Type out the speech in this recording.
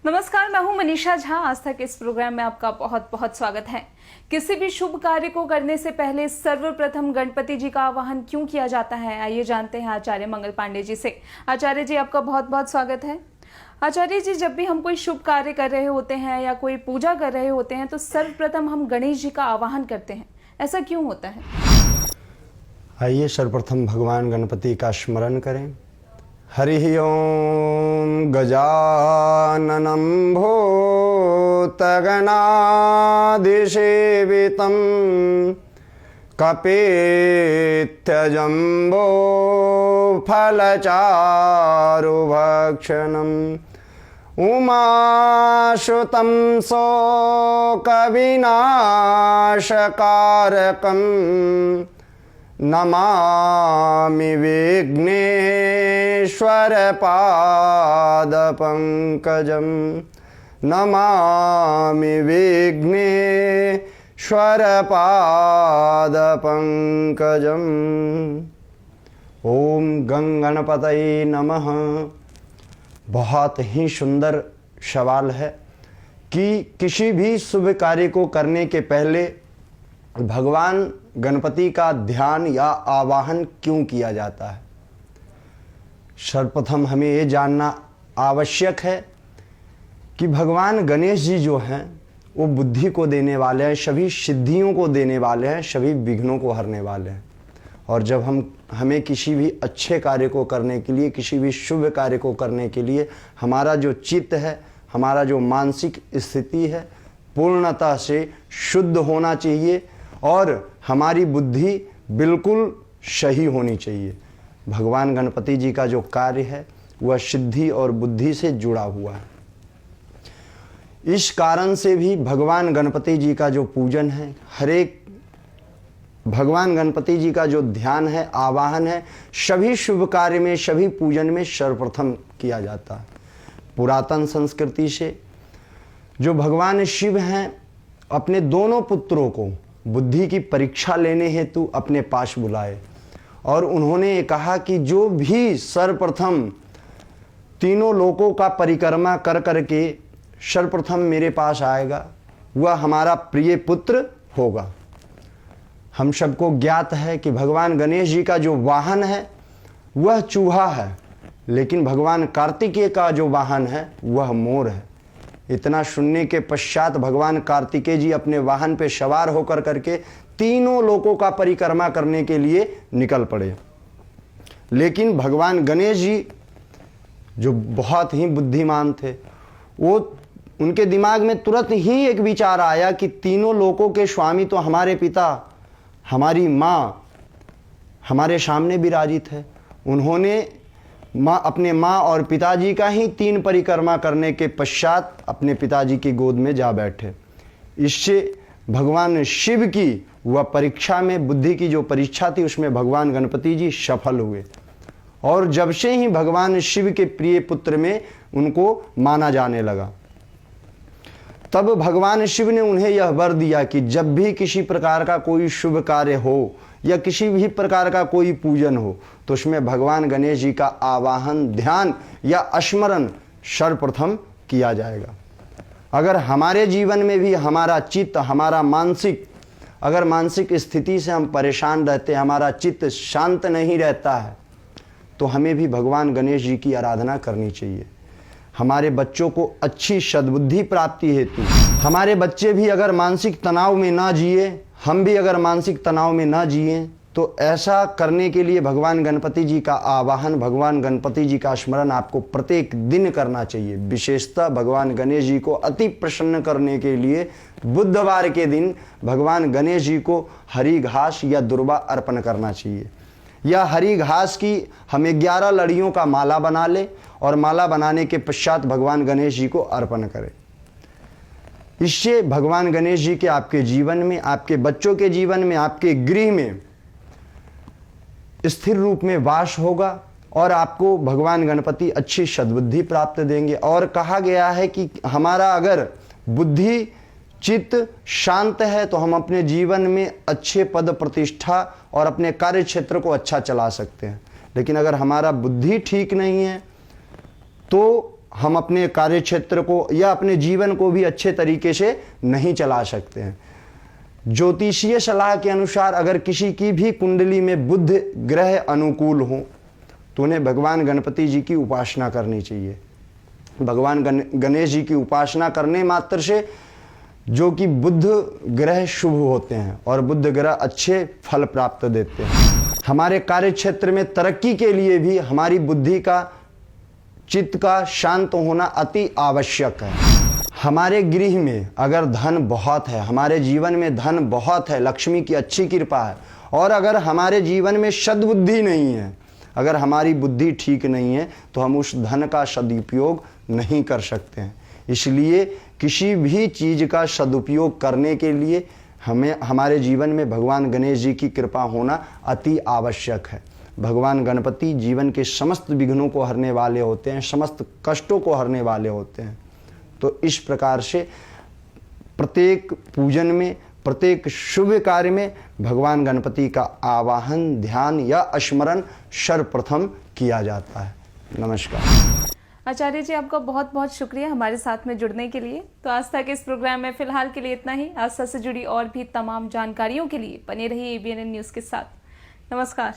नमस्कार, मैं हूं मनीषा झा। आज तक इस प्रोग्राम में आपका बहुत बहुत स्वागत है। किसी भी शुभ कार्य को करने से पहले सर्वप्रथम गणपति जी का आवाहन क्यों किया जाता है, आइए जानते हैं आचार्य मंगल पांडे जी से। आचार्य जी, आपका बहुत बहुत स्वागत है। आचार्य जी, जब भी हम कोई शुभ कार्य कर रहे होते हैं या कोई पूजा कर रहे होते हैं तो सर्वप्रथम हम गणेश जी का आवाहन करते हैं, ऐसा क्यों होता है? आइए सर्वप्रथम भगवान गणपति का स्मरण करें। हरि ओम गजाननं भूतगणाधिसेवितं कपित्थजम्बो फलचारुभक्षणम् उमासुतं शोकविनाशकारकम् नमामि विघ्नेश्वर पादपङ्कजं नमामि विघ्नेश्वर पादपङ्कजम्। ओम गं गणपतये नमः। बहुत ही सुंदर सवाल है कि किसी भी शुभ कार्य को करने के पहले भगवान गणपति का ध्यान या आवाहन क्यों किया जाता है। सर्वप्रथम हमें ये जानना आवश्यक है कि भगवान गणेश जी जो हैं वो बुद्धि को देने वाले हैं, सभी सिद्धियों को देने वाले हैं, सभी विघ्नों को हरने वाले हैं। और जब हमें किसी भी अच्छे कार्य को करने के लिए, किसी भी शुभ कार्य को करने के लिए हमारा जो चित्त है, हमारा जो मानसिक स्थिति है, पूर्णतः से शुद्ध होना चाहिए और हमारी बुद्धि बिल्कुल सही होनी चाहिए। भगवान गणपति जी का जो कार्य है वह सिद्धि और बुद्धि से जुड़ा हुआ है। इस कारण से भी भगवान गणपति जी का जो पूजन है, हर एक भगवान गणपति जी का जो ध्यान है, आवाहन है, सभी शुभ कार्य में, सभी पूजन में सर्वप्रथम किया जाता है। पुरातन संस्कृति से जो भगवान शिव हैं अपने दोनों पुत्रों को बुद्धि की परीक्षा लेने हेतु अपने पास बुलाए और उन्होंने ये कहा कि जो भी सर्वप्रथम तीनों लोकों का परिक्रमा कर करके सर्वप्रथम मेरे पास आएगा वह हमारा प्रिय पुत्र होगा। हम सबको ज्ञात है कि भगवान गणेश जी का जो वाहन है वह चूहा है, लेकिन भगवान कार्तिकेय का जो वाहन है वह मोर है। इतना सुनने के पश्चात भगवान कार्तिकेय जी अपने वाहन पे सवार होकर करके तीनों लोकों का परिक्रमा करने के लिए निकल पड़े। लेकिन भगवान गणेश जी जो बहुत ही बुद्धिमान थे, वो उनके दिमाग में तुरंत ही एक विचार आया कि तीनों लोकों के स्वामी तो हमारे पिता, हमारी माँ हमारे सामने विराजित है। उन्होंने अपने माँ और पिताजी का ही 3 परिक्रमा करने के पश्चात अपने पिताजी की गोद में जा बैठे। इससे भगवान शिव की वह परीक्षा में, बुद्धि की जो परीक्षा थी उसमें भगवान गणपति जी सफल हुए और जब से ही भगवान शिव के प्रिय पुत्र में उनको माना जाने लगा। तब भगवान शिव ने उन्हें यह वर दिया कि जब भी किसी प्रकार का कोई शुभ कार्य हो या किसी भी प्रकार का कोई पूजन हो तो उसमें भगवान गणेश जी का आवाहन, ध्यान या स्मरण सर्वप्रथम किया जाएगा। अगर हमारे जीवन में भी हमारा चित्त, हमारा मानसिक स्थिति से हम परेशान रहते हैं, हमारा चित्त शांत नहीं रहता है, तो हमें भी भगवान गणेश जी की आराधना करनी चाहिए। हमारे बच्चों को अच्छी सद्बुद्धि प्राप्ति हेतु, हमारे बच्चे भी अगर मानसिक तनाव में ना जिए, हम भी अगर मानसिक तनाव में ना जिए, तो ऐसा करने के लिए भगवान गणपति जी का आवाहन, भगवान गणपति जी का स्मरण आपको प्रत्येक दिन करना चाहिए। विशेषतः भगवान गणेश जी को अति प्रसन्न करने के लिए बुधवार के दिन भगवान गणेश जी को हरी घास या दुर्वा अर्पण करना चाहिए। या हरी घास की हम 11 लड़ियों का माला बना ले और माला बनाने के पश्चात भगवान गणेश जी को अर्पण करें। इससे भगवान गणेश जी के आपके जीवन में, आपके बच्चों के जीवन में, आपके गृह में स्थिर रूप में वास होगा और आपको भगवान गणपति अच्छी सद्बुद्धि प्राप्त देंगे। और कहा गया है कि हमारा अगर बुद्धि चित्त शांत है तो हम अपने जीवन में अच्छे पद प्रतिष्ठा और अपने कार्य क्षेत्र को अच्छा चला सकते हैं। लेकिन अगर हमारा बुद्धि ठीक नहीं है तो हम अपने कार्य क्षेत्र को या अपने जीवन को भी अच्छे तरीके से नहीं चला सकते हैं। ज्योतिषीय सलाह के अनुसार अगर किसी की भी कुंडली में बुध ग्रह अनुकूल हो तो उन्हें भगवान गणपति जी की उपासना करनी चाहिए। भगवान गणेश जी की उपासना करने मात्र से जो कि बुध ग्रह शुभ होते हैं और बुध ग्रह अच्छे फल प्राप्त देते हैं। हमारे कार्य क्षेत्र में तरक्की के लिए भी हमारी बुद्धि का, चित्त का शांत होना अति आवश्यक है। हमारे गृह में अगर धन बहुत है, हमारे जीवन में धन बहुत है, लक्ष्मी की अच्छी कृपा है, और अगर हमारे जीवन में सद्बुद्धि नहीं है, अगर हमारी बुद्धि ठीक नहीं है, तो हम उस धन का सदुपयोग नहीं कर सकते हैं। इसलिए किसी भी चीज़ का सदुपयोग करने के लिए हमें हमारे जीवन में भगवान गणेश जी की कृपा होना अति आवश्यक है। भगवान गणपति जीवन के समस्त विघ्नों को हरने वाले होते हैं, समस्त कष्टों को हरने वाले होते हैं। तो इस प्रकार से प्रत्येक पूजन में, प्रत्येक शुभ कार्य में भगवान गणपति का आवाहन, ध्यान या स्मरण सर्वप्रथम किया जाता है। नमस्कार। आचार्य जी, आपका बहुत बहुत शुक्रिया हमारे साथ में जुड़ने के लिए। तो आस्था के इस प्रोग्राम में फिलहाल के लिए इतना ही। आस्था से जुड़ी और भी तमाम जानकारियों के लिए बने रहिए ABN न्यूज़ के साथ। नमस्कार।